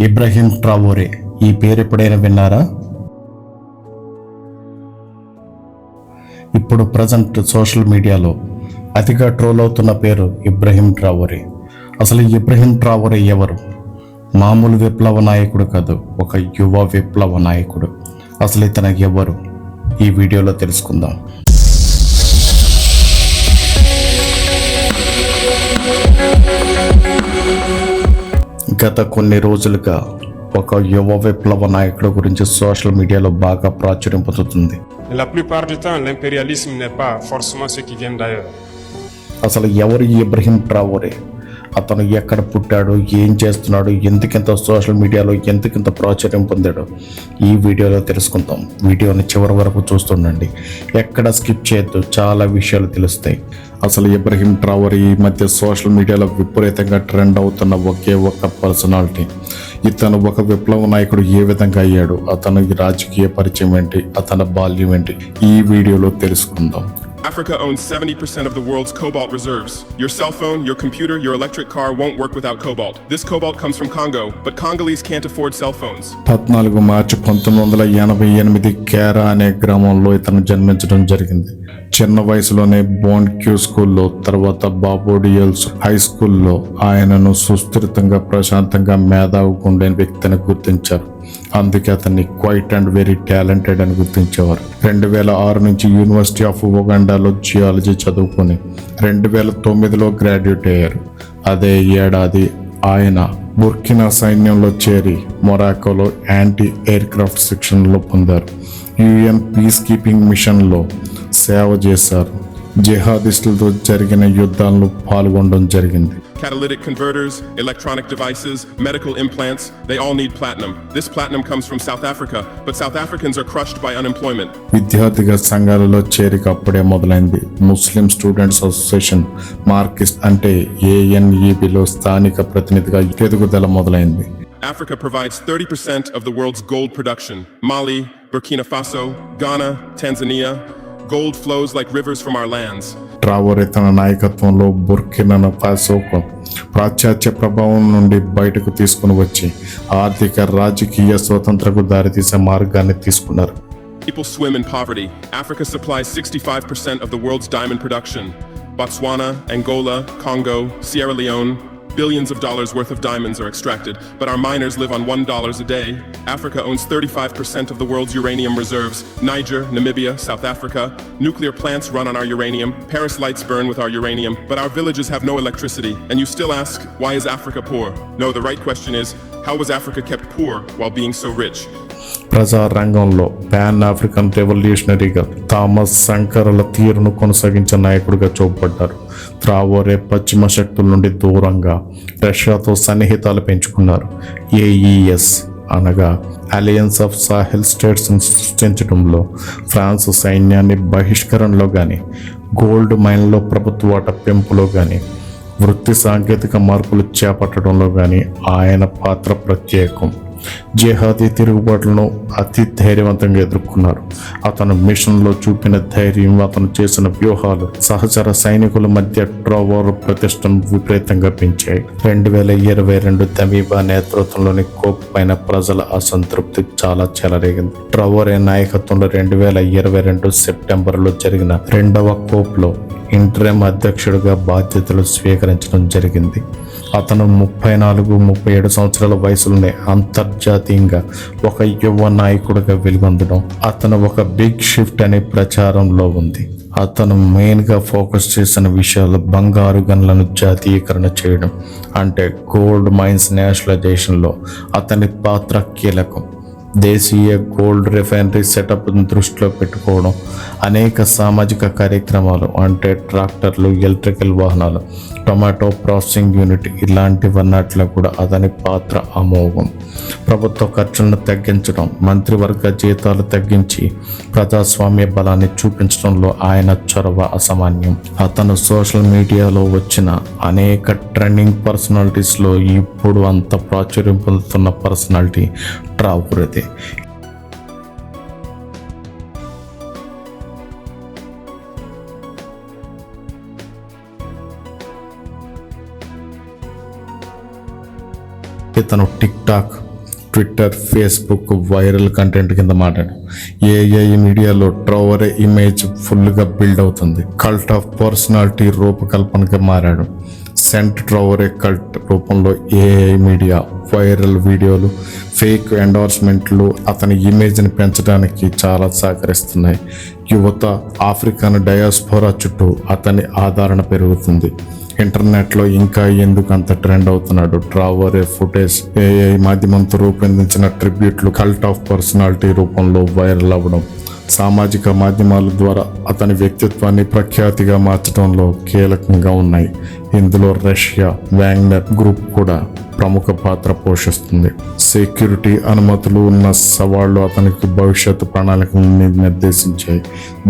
ఇబ్రహీం ట్రావోరే ఈ పేరు ఎప్పుడైనా విన్నారా? ఇప్పుడు ప్రజెంట్ సోషల్ మీడియాలో అతిగా ట్రోల్ అవుతున్న పేరు ఇబ్రహీం ట్రావోరే. అసలు ఇబ్రహీం ట్రావోరే ఎవరు? మామూలు విప్లవ నాయకుడు కాదు, ఒక యువ విప్లవ నాయకుడు. అసలు ఇతను ఎవరు? ఈ వీడియోలో తెలుసుకుందాం. గత కొన్ని రోజులుగా ఒక యువ విప్లవ నాయకుడు గురించి సోషల్ మీడియాలో బాగా ప్రాచుర్యం పొందుతుంది. La plupart du temps, l'impérialisme n'est pas forcément ceux qui viennent d'ailleurs. అసలు ఎవరు ఈ ఇబ్రహీం ట్రావోరే? అతను ఎక్కడ పుట్టాడు, ఏం చేస్తున్నాడు, ఎందుకింత సోషల్ మీడియాలో ఎందుకింత ప్రాచుర్యం పొందాడు, ఈ వీడియోలో తెలుసుకుందాం. వీడియోని చివరి వరకు చూస్తుండండి, ఎక్కడ స్కిప్ చేయొద్దు, చాలా విషయాలు తెలుస్తాయి. అసలు ఇబ్రహీం ట్రావోరే ఈ మధ్య సోషల్ మీడియాలో విపరీతంగా ట్రెండ్ అవుతున్న ఒకే ఒక పర్సనాలిటీ. ఇతను ఒక విప్లవ నాయకుడు ఏ విధంగా అయ్యాడు, అతను రాజకీయ పరిచయం ఏంటి, అతని బాల్యం ఏంటి, ఈ వీడియోలో తెలుసుకుందాం. Africa owns 70% of the world's cobalt reserves. Your cell phone, your computer, your electric car won't work without cobalt. This cobalt comes from Congo, but Congolese can't afford cell phones. 14 మార్చి 1988 కేరా అనే గ్రామంలో ఇతను జన్మించడం జరిగింది. చిన్న వయసులోనే బోండ్ క్యూ స్కూల్లో, తర్వాత బాబోడియల్స్ high స్కూల్లో ఆయనను సుస్థిరంగా, ప్రశాంతంగా, మేధావిగా ఉండే వ్యక్తిని గుర్తించారు. అందుకే అతన్ని క్వైట్ అండ్ వెరీ టాలెంటెడ్ అని గుర్తించేవారు. 2006 నుంచి యూనివర్సిటీ ఆఫ్ ఉగాండాలో జియాలజీ చదువుకొని 2009లో గ్రాడ్యుయేట్ అయ్యారు. అదే ఏడాది ఆయన బుర్కినా సైన్యంలో చేరి మొరాకోలో యాంటీ ఎయిర్ క్రాఫ్ట్ శిక్షణలో పొందారు. యుఎన్ పీస్ కీపింగ్ మిషన్లో సేవ చేశారు. జిహాదిస్టులతో జరిగిన యుద్ధాల్లో పాల్గొనడం జరిగింది. Catalytic converters, electronic devices, medical implants, they all need platinum. This platinum comes from South Africa, but South Africans are crushed by unemployment. విద్యార్థిగా సంఘాలలో చేరిక అప్పుడే మొదలైంది. ముస్లిం స్టూడెంట్స్ అసోసియేషన్ మార్కిస్ట్ అంటే ANEBలో స్థానిక ప్రతినిధిగా ఎదుగుదల మొదలైంది. Africa provides 30% of the world's gold production. Mali, Burkina Faso, Ghana, Tanzania. Gold flows like rivers from our lands. ట్రావోరే తన నాయకత్వంలో బుర్కినా ఫాసోకు పాశ్చాత్య ప్రభావం నుండి బయటకు తీసుకుని వచ్చి ఆర్థిక, రాజకీయ స్వతంత్రకు దారితీసే మార్గాన్ని తీసుకున్నారు. People swim in poverty. Africa supplies 65% of the world's diamond production. Botswana, Angola, Congo, Sierra Leone. Billions of dollars worth of diamonds are extracted, but our miners live on $1 a day. Africa owns 35% of the world's uranium reserves. Niger, Namibia, South Africa. Nuclear plants run on our uranium. Paris lights burn with our uranium, but our villages have no electricity. And you still ask, why is Africa poor? No, the right question is, how was Africa kept poor while being so rich? ప్రజా రంగంలో pan African రెవల్యూషనరీగా Thomas సంకరల తీరును కొనసాగించిన నాయకుడిగా చూపబడ్డారు. ట్రావోరే పశ్చిమ శక్తుల నుండి దూరంగా రష్యాతో సన్నిహితాలు పెంచుకున్నారు. AES అనగా అలయన్స్ ఆఫ్ సాహెల్ స్టేట్స్ని సృష్టించడంలో, ఫ్రాన్స్ సైన్యాన్ని బహిష్కరణలో కానీ, గోల్డ్ మైన్లో ప్రభుత్వ వాటా పెంపులో కానీ, వృత్తి సాంకేతిక మార్పులు చేపట్టడంలో కానీ ఆయన పాత్ర ప్రత్యేకం. జిహాదీ తిరుగుబాట్లను అతి ధైర్యవంతంగా ఎదుర్కొన్నారు. అతను మిషన్లో చూపిన ధైర్యం, అతను చేసిన వ్యూహాలు సహచర సైనికుల మధ్య ట్రావోరే ప్రతిష్టను విపరీతంగా పెంచాయి. 2022 తమీబా నేతృత్వంలోని కోప్ పైన ప్రజల అసంతృప్తి చాలా చెలరేగింది. ట్రావోరే నాయకత్వంలో 2022 సెప్టెంబర్లో జరిగిన 2వ కోప్లో ఇంటరిమ్ అధ్యక్షుడిగా బాధ్యతలు స్వీకరించడం జరిగింది. అతను 34-37 సంవత్సరాల వయసులోనే అంతర్జాతీయంగా ఒక యువ నాయకుడిగా వెలుగొందడం అతను ఒక బిగ్ షిఫ్ట్ అనే ప్రచారంలో ఉంది. అతను మెయిన్గా ఫోకస్ చేసిన విషయాలు బంగారు గనులను జాతీయకరణ చేయడం, అంటే గోల్డ్ మైన్స్ నేషనలైజేషన్లో అతని పాత్ర కీలకం. దేశీయ గోల్డ్ రిఫైనరీ సెటప్ దృష్టిలో పెట్టుకోవడం, అనేక సామాజిక కార్యక్రమాలు అంటే ట్రాక్టర్లు, ఎలక్ట్రికల్ వాహనాలు, టొమాటో ప్రాసెసింగ్ యూనిట్ ఇలాంటివన్నట్లో కూడా అతని పాత్ర అమోఘం. ప్రభుత్వ ఖర్చులను తగ్గించడం, మంత్రివర్గ జీతాలు తగ్గించి ప్రజాస్వామ్య బలాన్ని చూపించడంలో ఆయన చొరవ అసామాన్యం. అతను సోషల్ మీడియాలో వచ్చిన అనేక ట్రెండింగ్ పర్సనాలిటీస్లో ఇప్పుడు అంత ప్రాచుర్యం పొందుతున్న పర్సనాలిటీ ట్రావోరే. ఇతను tick talk, Twitter, Facebook viral content కింద మారాడు. ఏఐ మీడియాలో ట్రావరే ఇమేజ్ ఫుల్గా బిల్డ్ అవుతుంది. కల్ట్ ఆఫ్ పర్సనాలిటీ రూపకల్పనగా మారాడు. సెంట్ ట్రావరే కల్ట్ రూపంలో ఏఐ మీడియా, వైరల్ వీడియోలు, ఫేక్ ఎండోర్స్మెంట్లు అతని ఇమేజ్ని పెంచడానికి చాలా సహకరిస్తున్నాయి. యువత, ఆఫ్రికన్ డయాస్పోరా చుట్టూ అతని ఆదరణ పెరుగుతుంది. ఇంటర్నెట్లో ఇంకా ఎందుకు అంత ట్రెండ్ అవుతున్నాడు? ట్రావరే ఫుటేజ్ ఏఐ మాధ్యమంతో రూపొందించిన ట్రిబ్యూట్లు కల్ట్ ఆఫ్ పర్సనాలిటీ రూపంలో వైరల్ అవ్వడం సామాజిక మాధ్యమాల ద్వారా అతని వ్యక్తిత్వాన్ని ప్రఖ్యాతిగా మార్చడంలో కీలకంగా ఉన్నాయి. ఇందులో రష్యా వాగ్నర్ గ్రూప్ కూడా ప్రముఖ పాత్ర పోషిస్తుంది. సెక్యూరిటీ అనుమతులు ఉన్న సవాళ్లు అతనికి భవిష్యత్తు ప్రణాళికలను నిర్దేశించాయి.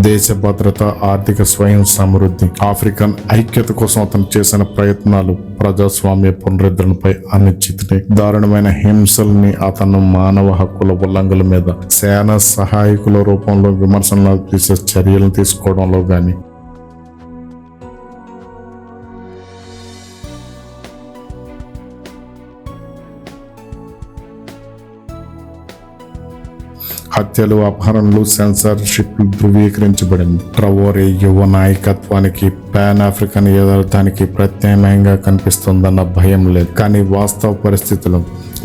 దేశ భద్రత, ఆర్థిక స్వయం సమృద్ధి, ఆఫ్రికన్ ఐక్యత కోసం అతను చేసిన ప్రయత్నాలు, ప్రజాస్వామ్య పునరుద్ధరణపై అనిశ్చితిని, దారుణమైన హింసల్ని, అతను మానవ హక్కుల ఉల్లంఘనల మీద సేనా సహాయకుల రూపంలో విమర్శనలు చేసే చర్యలను తీసుకోవడంలో గాని హత్యలు, అపహరణలు, సెన్సార్షిప్ ధృవీకరించబడింది. ట్రావరే యువ నాయకత్వానికి, పాన్ ఆఫ్రికన్ యథార్థానికి ప్రత్యామ్నాయంగా కనిపిస్తుందన్న భయం లేదు. కానీ వాస్తవ పరిస్థితులు,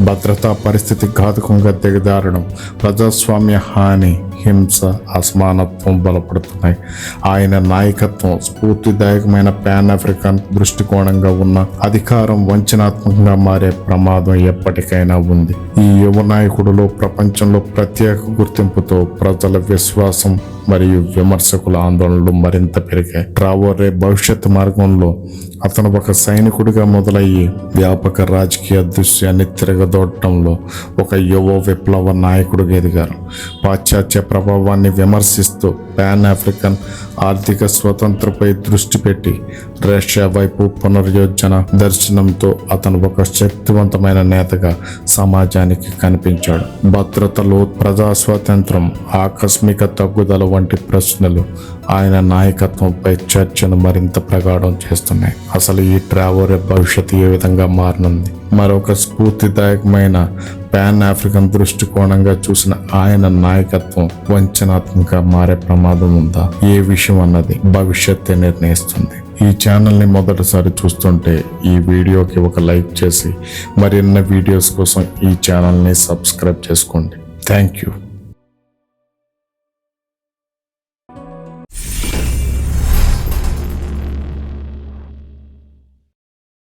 భద్రతా పరిస్థితి ఘాతుకంగా దిగజారడం, ప్రజాస్వామ్య హాని, హింస, అసమానత్వం బలపడుతున్నాయి. ఆయన నాయకత్వం స్ఫూర్తిదాయకమైన పాన్ ఆఫ్రికన్ దృష్టికోణంగా ఉన్న అధికారం వంచనాత్మకంగా మారే ప్రమాదం ఎప్పటికైనా ఉంది. ఈ యువ నాయకుడిలో ప్రపంచంలో ప్రత్యేక గుర్తింపుతో ప్రజల విశ్వాసం మరియు విమర్శకుల ఆందోళనలు మరింత పెరిగాయి. ట్రావరే భవిష్యత్తు మార్గంలో అతను ఒక సైనికుడిగా మొదలయ్యి వ్యాపక రాజకీయ దృశ్యాన్ని తిరగదోడటంలో ఒక యువ విప్లవ నాయకుడిగా ఎదిగారు. పాశ్చాత్య ప్రభావాన్ని విమర్శిస్తూ పాన్ ఆఫ్రికన్ ఆర్థిక స్వతంత్రపై దృష్టి పెట్టి రష్యా వైపు పునర్యోజన దర్శనంతో అతను ఒక శక్తివంతమైన నేతగా సమాజానికి కనిపించాడు. భద్రతలో ప్రజా స్వాతంత్రం, ఆకస్మిక తగ్గుదల వంటి ప్రశ్నలు ఆయన నాయకత్వంపై చర్చను మరింత ప్రగాఢం చేస్తున్నాయి. అసలు ఈ ట్రావరే భవిష్యత్తు ఏ విధంగా మారనుంది? మరొక స్ఫూర్తిదాయకమైన పాన్ ఆఫ్రికన్ దృష్టికోణంగా చూసిన ఆయన నాయకత్వం వంచనాత్మకంగా మారే ప్రమాదం ఉందా? ఏ విషయం అన్నది భవిష్యత్తే నిర్ణయిస్తుంది. ఈ ఛానల్ని మొదటిసారి చూస్తుంటే ఈ వీడియోకి ఒక లైక్ చేసి మరిన్ని వీడియోస్ కోసం ఈ ఛానల్ని సబ్స్క్రైబ్ చేసుకోండి. Thank you.